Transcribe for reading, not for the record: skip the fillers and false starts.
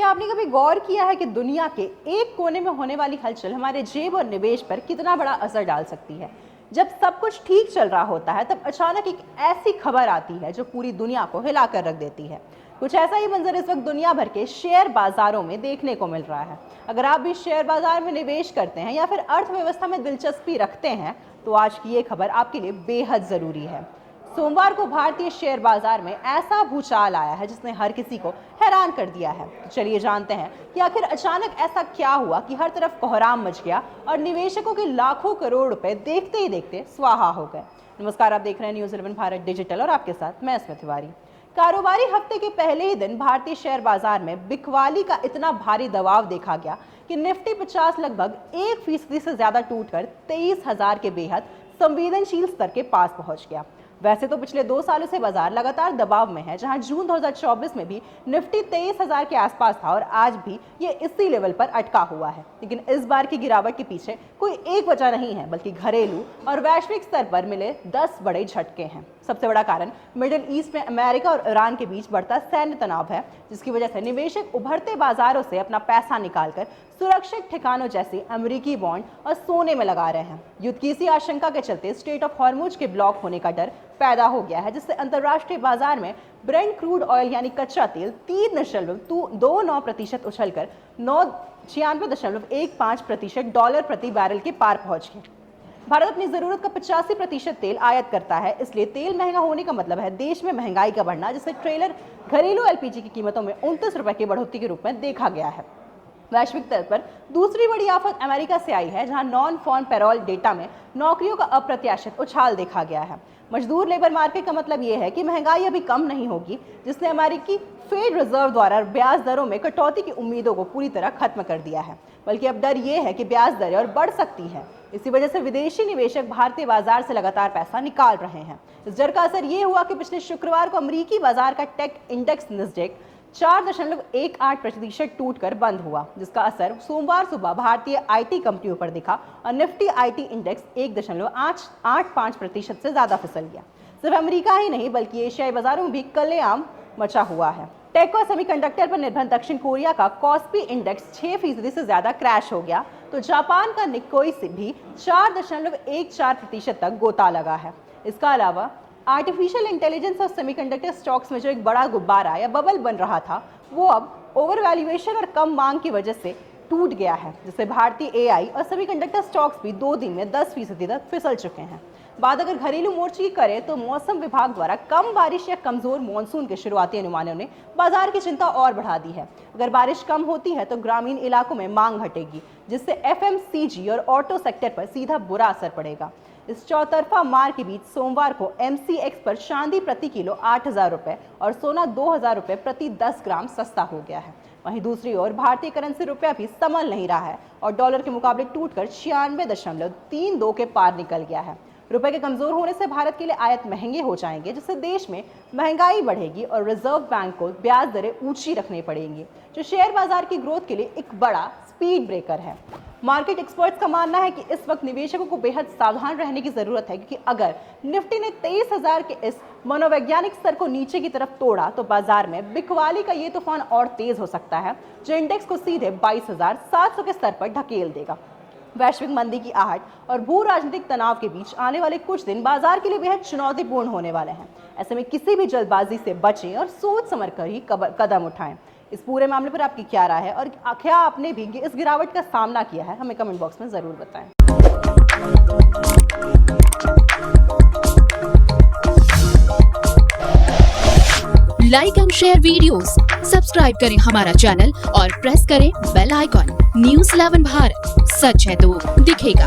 क्या आपने कभी गौर किया है कि दुनिया के एक कोने में होने वाली हलचल हमारे जेब और निवेश पर कितना बड़ा असर डाल सकती है? जब सब कुछ ठीक चल रहा होता है तब अचानक एक ऐसी खबर आती है जो पूरी दुनिया को हिलाकर रख देती है। कुछ ऐसा ही मंजर इस वक्त दुनिया भर के शेयर बाजारों में देखने को मिल रहा है। अगर आप भी शेयर बाजार में निवेश करते हैं या फिर अर्थव्यवस्था में दिलचस्पी रखते हैं तो आज की ये खबर आपके लिए बेहद जरूरी है। सोमवार को भारतीय शेयर बाजार में ऐसा भूचाल आया है जिसने हर किसी को हैरान कर दिया है। तो चलिए जानते हैं कि आखिर अचानक ऐसा क्या हुआ कि हर तरफ कोहराम मच गया और निवेशकों के लाखों करोड़ रुपए देखते ही देखते स्वाहा हो गए। नमस्कार, आप देख रहे हैं न्यूज़ 11 भारत डिजिटल और आपके साथ मैं स्मित तिवारी। कारोबारी हफ्ते के पहले ही दिन भारतीय शेयर बाजार में बिकवाली का इतना भारी दबाव देखा गया कि निफ्टी 50 लगभग 1% से ज्यादा टूटकर 23,000 के बेहद संवेदनशील स्तर के पास पहुंच गया। वैसे तो पिछले 2 सालों से बाजार लगातार दबाव में है, जहां जून 2024 में भी निफ्टी 23,000 के आसपास था और आज भी ये इसी लेवल पर अटका हुआ है। लेकिन इस बार की गिरावट के पीछे कोई एक वजह नहीं है, बल्कि घरेलू और वैश्विक स्तर पर मिले 10 बड़े झटके हैं। सबसे बड़ा कारण मिडिल ईस्ट में अमेरिका और ईरान के बीच बढ़ता सैन्य तनाव है, जिसकी वजह से निवेशक उभरते बाजारों से अपना पैसा निकालकर सुरक्षित ठिकानों जैसे अमेरिकी बॉन्ड और सोने में लगा रहे हैं। युद्ध की इसी आशंका के चलते स्ट्रेट ऑफ हॉर्मुज के ब्लॉक होने का डर पैदा हो गया है, जिससे अंतर्राष्ट्रीय बाजार में ब्रेंट क्रूड ऑयल यानी कच्चा तेल 3.29% उछलकर 96.15% डॉलर प्रति बैरल के पार पहुंच गए। भारत अपनी जरूरत का 85% तेल आयात करता है, इसलिए तेल महंगा होने का मतलब है देश में महंगाई का बढ़ना, जिसे ट्रेलर घरेलू एलपीजी की कीमतों में 29 रुपए की बढ़ोतरी के रूप में देखा गया है। वैश्विक स्तर पर दूसरी बड़ी आफत अमेरिका से आई है, जहां नॉन फॉर्म पेरोल डेटा में नौकरियों का अप्रत्याशित उछाल देखा गया है। मजदूर लेबर मार्केट का मतलब यह है कि महंगाई अभी कम नहीं होगी, जिसने अमेरिकी फेड रिजर्व द्वारा ब्याज दरों में कटौती की उम्मीदों को पूरी तरह खत्म कर दिया है। बल्कि अब डर यह है कि ब्याज दरें और बढ़ सकती हैं। इसी वजह से विदेशी निवेशक भारतीय बाजार से लगातार पैसा निकाल रहे हैं। इस डर का असर ये हुआ कि पिछले शुक्रवार को अमेरिकी बाजार का टेक इंडेक्स नस्डैक 4.18% टूटकर बंद हुआ, जिसका असर सोमवार सुबह भारतीय आईटी कंपनियों पर दिखा और निफ्टी आईटी इंडेक्स 1.85% से ज्यादा फिसल गया। सिर्फ अमेरिका ही नहीं बल्कि एशियाई बाजारों में भी कलेआम मचा हुआ है। टेक और सेमीकंडक्टर पर निर्भर दक्षिण कोरिया का कॉस्पी इंडेक्स 6% से ज्यादा क्रैश हो गया, तो जापान का निक्कोई से भी 4.14% तक गोता लगा है। इसका अलावा आर्टिफिशियल इंटेलिजेंस और सेमीकंडक्टर स्टॉक्स में जो एक बड़ा गुब्बारा या बबल बन रहा था, वो अब ओवर वैल्यूएशन और कम मांग की वजह से टूट गया है, जिससे भारतीय एआई और सेमीकंडक्टर स्टॉक्स भी 2 दिन में 10% तक फिसल चुके हैं। बात अगर घरेलू मोर्चे की करें तो मौसम विभाग द्वारा कम बारिश या कमजोर मानसून के शुरुआती अनुमानों ने बाजार की चिंता और बढ़ा दी है। अगर बारिश कम होती है तो ग्रामीण इलाकों में मांग घटेगी, जिससे एफएमसीजी और ऑटो सेक्टर पर सीधा बुरा असर पड़ेगा। इस चौतरफा मार के बीच सोमवार को एमसीएक्स पर चांदी प्रति किलो 8,000 रुपए और सोना 2,000 रुपए प्रति 10 ग्राम सस्ता हो गया है। वहीं दूसरी ओर भारतीय करेंसी रुपया भी संभल नहीं रहा है और डॉलर के मुकाबले टूटकर 96.32 के पार निकल गया है। रुपए के कमजोर होने से भारत के लिए आयात महंगे हो जाएंगे, जिससे देश में महंगाई बढ़ेगी और रिजर्व बैंक को ब्याज दरें ऊंची रखनी पड़ेंगी, जो शेयर बाजार की ग्रोथ के लिए एक बड़ा स्पीड ब्रेकर है। मार्केट एक्सपर्ट्स का मानना है कि इस वक्त निवेशकों को बेहद सावधान रहने की जरूरत है, क्योंकि अगर निफ्टी ने 23,000 के इस मनोवैज्ञानिक स्तर को नीचे की तरफ तोड़ा तो बाजार में बिकवाली का ये तूफान और तेज हो सकता है, जो इंडेक्स को सीधे 22,700 के स्तर पर ढकेल देगा। वैश्विक मंदी की आहट और भू राजनीतिक तनाव के बीच आने वाले कुछ दिन बाजार के लिए बेहद चुनौतीपूर्ण होने वाले हैं। ऐसे में किसी भी जल्दबाजी से बचें और सोच समझ कर ही कदम उठाएं। इस पूरे मामले पर आपकी क्या राय है और क्या आपने भी इस गिरावट का सामना किया है? हमें कमेंट बॉक्स में जरूर बताएं। Like and share videos, subscribe करें हमारा चैनल और प्रेस करें बेल आइकॉन। न्यूज़ 11 भारत, सच है तो दिखेगा।